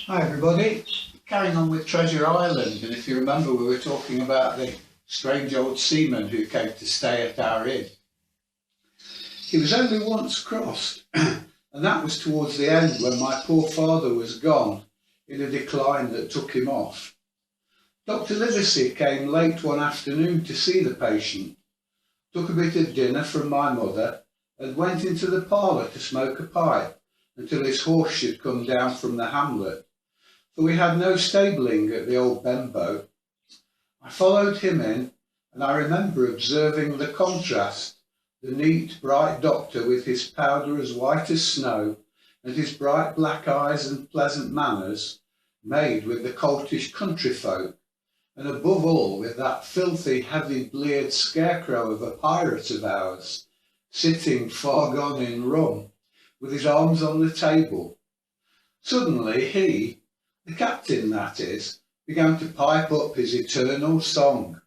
Hi everybody, carrying on with Treasure Island, and if you remember we were talking about the strange old seaman who came to stay at our inn. He was only once crossed, and that was towards the end when my poor father was gone in a decline that took him off. Dr. Livesey came late one afternoon to see the patient, took a bit of dinner from my mother and went into the parlour to smoke a pipe until his horse should come down from the hamlet. For we had no stabling at the old Benbow. I followed him in, and I remember observing the contrast, the neat, bright doctor with his powder as white as snow, and his bright black eyes and pleasant manners, made with the coltish country folk, and above all with that filthy, heavy-bleared scarecrow of a pirate of ours, sitting far gone in rum, with his arms on the table. Suddenly he, the captain that is, began to pipe up his eternal song.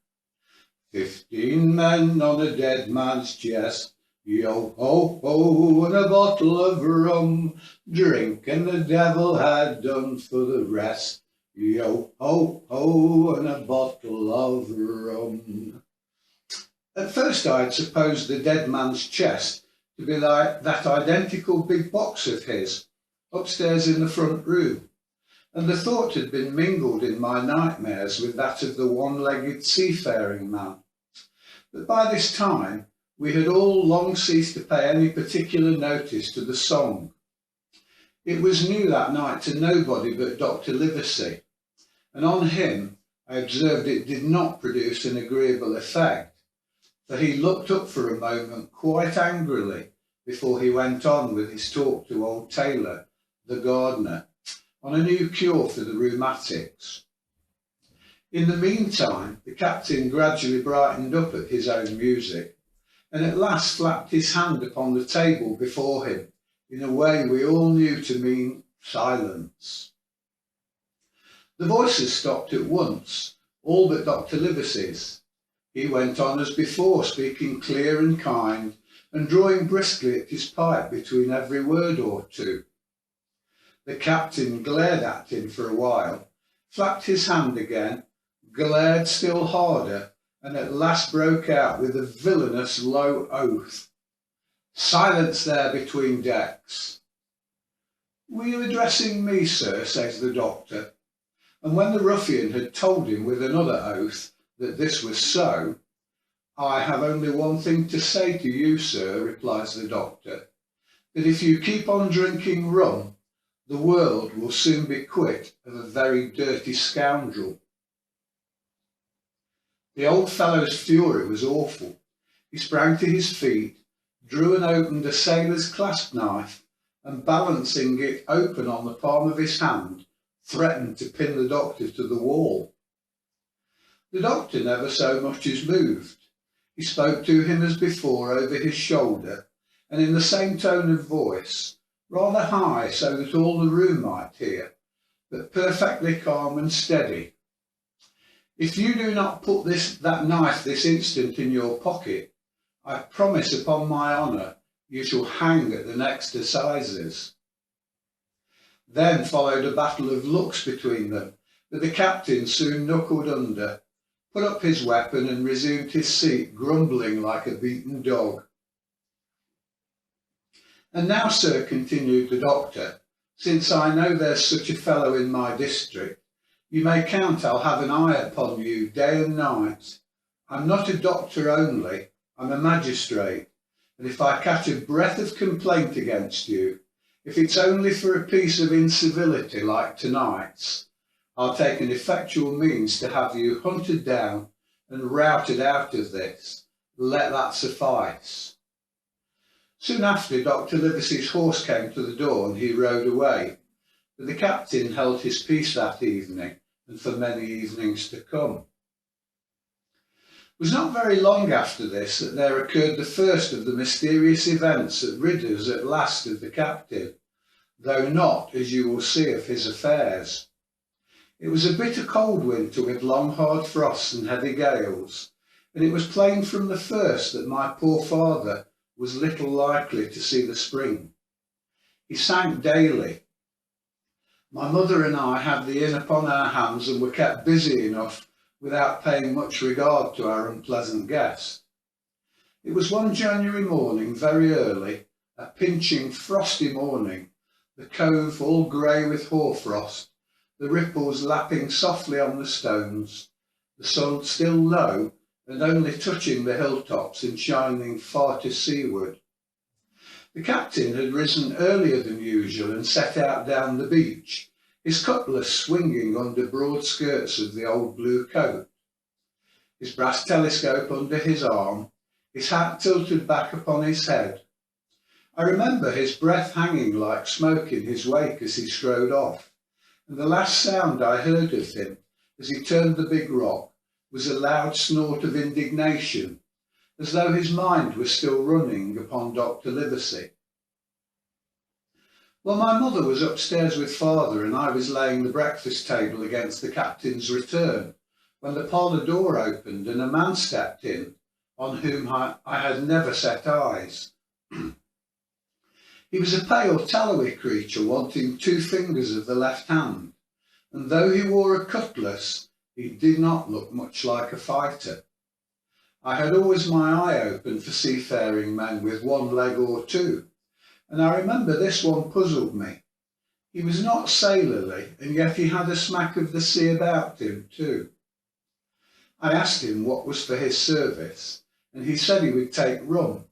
15 men on a dead man's chest, yo ho ho, and a bottle of rum, drink and the devil had done for the rest, yo ho ho, and a bottle of rum. At first I had supposed the dead man's chest to be like that identical big box of his, upstairs in the front room, and the thought had been mingled in my nightmares with that of the one-legged seafaring man. But by this time we had all long ceased to pay any particular notice to the song. It was new that night to nobody but Dr. Livesey, and on him I observed it did not produce an agreeable effect, for he looked up for a moment quite angrily before he went on with his talk to old Taylor, the gardener, on a new cure for the rheumatics. In the meantime, the captain gradually brightened up at his own music, and at last flapped his hand upon the table before him in a way we all knew to mean silence. The voices stopped at once, all but Dr. Livesey's. He went on as before, speaking clear and kind, and drawing briskly at his pipe between every word or two. The captain glared at him for a while, flapped his hand again, glared still harder, and at last broke out with a villainous low oath. "Silence there between decks." "Were you addressing me, sir?" says the doctor. And when the ruffian had told him with another oath that this was so, "I have only one thing to say to you, sir," replies the doctor, "that if you keep on drinking rum, the world will soon be quit of a very dirty scoundrel." The old fellow's fury was awful. He sprang to his feet, drew and opened a sailor's clasp knife, and balancing it open on the palm of his hand, threatened to pin the doctor to the wall. The doctor never so much as moved. He spoke to him as before over his shoulder, and in the same tone of voice, rather high so that all the room might hear, but perfectly calm and steady. "If you do not put that knife this instant in your pocket, I promise upon my honour you shall hang at the next assizes." Then followed a battle of looks between them, but the captain soon knuckled under, put up his weapon and resumed his seat, grumbling like a beaten dog. "And now, sir," continued the doctor, "since I know there's such a fellow in my district, you may count I'll have an eye upon you day and night. I'm not a doctor only, I'm a magistrate, and if I catch a breath of complaint against you, if it's only for a piece of incivility like tonight's, I'll take an effectual means to have you hunted down and routed out of this. Let that suffice." Soon after, Dr. Livesey's horse came to the door and he rode away, but the captain held his peace that evening and for many evenings to come. It was not very long after this that there occurred the first of the mysterious events that rid us at last of the captain, though not, as you will see, of his affairs. It was a bitter cold winter with long hard frosts and heavy gales, and it was plain from the first that my poor father was little likely to see the spring. He sank daily. My mother and I had the inn upon our hands and were kept busy enough without paying much regard to our unpleasant guest. It was one January morning, very early, a pinching, frosty morning, the cove all grey with hoarfrost, the ripples lapping softly on the stones, the sun still low and only touching the hilltops and shining far to seaward. The captain had risen earlier than usual and set out down the beach, his cutlass swinging under broad skirts of the old blue coat, his brass telescope under his arm, his hat tilted back upon his head. I remember his breath hanging like smoke in his wake as he strode off, and the last sound I heard of him as he turned the big rock was a loud snort of indignation, as though his mind was still running upon Dr. Livesey. Well, my mother was upstairs with father and I was laying the breakfast table against the captain's return, when the parlour door opened and a man stepped in on whom I had never set eyes. He was a pale, tallowy creature wanting 2 fingers of the left hand, and though he wore a cutlass, he did not look much like a fighter. I had always my eye open for seafaring men with 1 leg or 2, and I remember this one puzzled me. He was not sailorly, and yet he had a smack of the sea about him too. I asked him what was for his service, and he said he would take rum,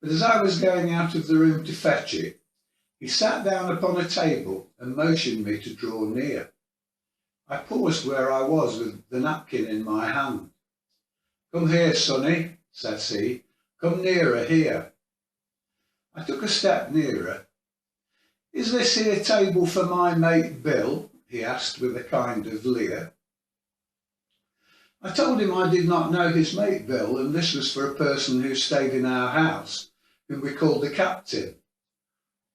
but as I was going out of the room to fetch it, he sat down upon a table and motioned me to draw near. I paused where I was with the napkin in my hand. "Come here, sonny," says he. "Come nearer here." I took a step nearer. "Is this here table for my mate Bill?" he asked with a kind of leer. I told him I did not know his mate Bill, and this was for a person who stayed in our house, whom we called the captain.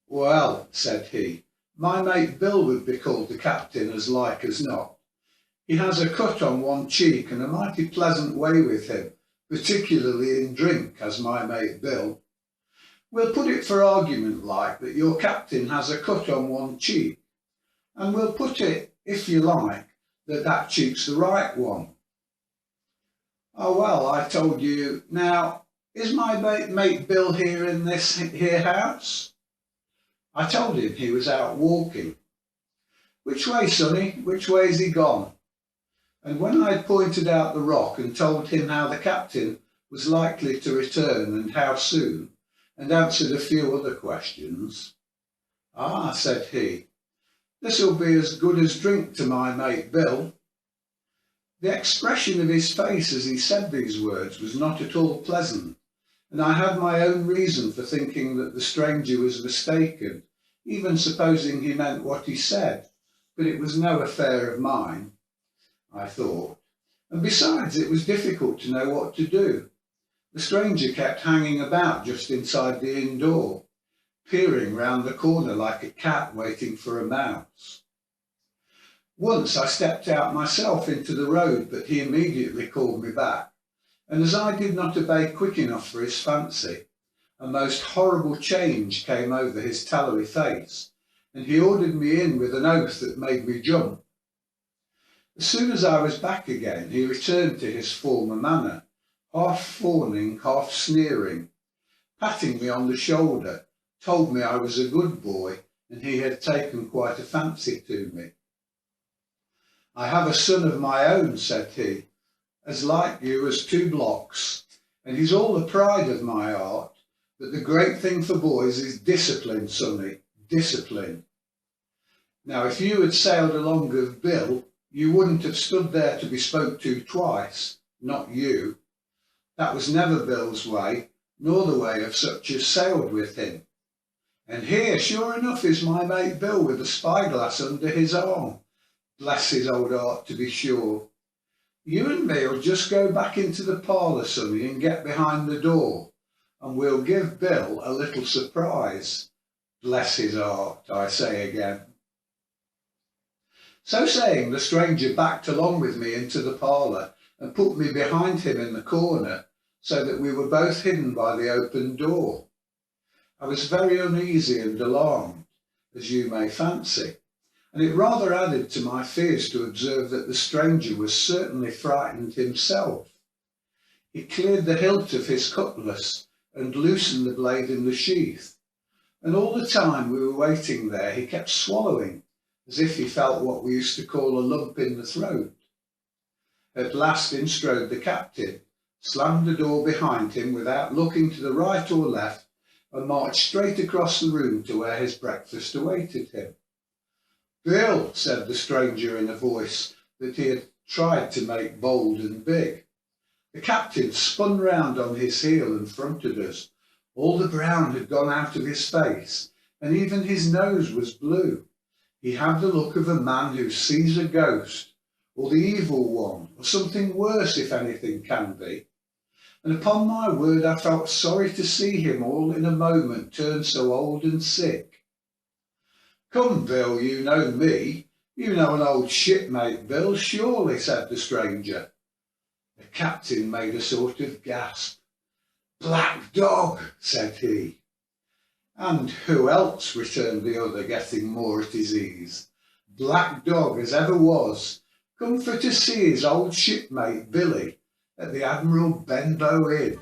"Well," said he, "my mate Bill would be called the captain as like as not. He has a cut on 1 cheek and a mighty pleasant way with him, particularly in drink, has my mate Bill. We'll put it for argument like that your captain has a cut on 1 cheek, and we'll put it, if you like, that that cheek's the right one." "Oh well," I told you, "now, is my mate Bill here in this here house?" I told him he was out walking. "Which way, sonny, which way's he gone?" And when I had pointed out the rock and told him how the captain was likely to return and how soon, and answered a few other questions, "Ah," said he, "this'll be as good as drink to my mate Bill." The expression of his face as he said these words was not at all pleasant, and I had my own reason for thinking that the stranger was mistaken, even supposing he meant what he said, but it was no affair of mine, I thought, and besides it was difficult to know what to do. The stranger kept hanging about just inside the inn door, peering round the corner like a cat waiting for a mouse. Once I stepped out myself into the road, but he immediately called me back, and as I did not obey quick enough for his fancy, a most horrible change came over his tallowy face, and he ordered me in with an oath that made me jump. As soon as I was back again, he returned to his former manner, half fawning, half sneering, patting me on the shoulder, told me I was a good boy, and he had taken quite a fancy to me. "I have a son of my own," said he, "as like you as 2 blocks, and he's all the pride of my heart, but the great thing for boys is discipline, sonny, discipline. Now, if you had sailed along with Bill, you wouldn't have stood there to be spoke to twice, not you. That was never Bill's way, nor the way of such as sailed with him. And here, sure enough, is my mate Bill with a spyglass under his arm. Bless his old heart, to be sure. You and me'll just go back into the parlour, sonny, and get behind the door, and we'll give Bill a little surprise. Bless his heart, I say again." So saying, the stranger backed along with me into the parlour and put me behind him in the corner, so that we were both hidden by the open door. I was very uneasy and alarmed, as you may fancy. and it rather added to my fears to observe that the stranger was certainly frightened himself. He cleared the hilt of his cutlass and loosened the blade in the sheath, and all the time we were waiting there he kept swallowing, as if he felt what we used to call a lump in the throat. At last in strode the captain, slammed the door behind him without looking to the right or left, and marched straight across the room to where his breakfast awaited him. "Bill," said the stranger in a voice that he had tried to make bold and big. The captain spun round on his heel and fronted us. All the brown had gone out of his face, and even his nose was blue. He had the look of a man who sees a ghost, or the evil one, or something worse if anything can be. And upon my word I felt sorry to see him all in a moment turn so old and sick. "Come, Bill, you know me. You know an old shipmate, Bill, surely," said the stranger. The captain made a sort of gasp. "Black Dog," said he. "And who else?" returned the other, getting more at his ease. "Black Dog as ever was, come for to see his old shipmate Billy at the Admiral Benbow Inn."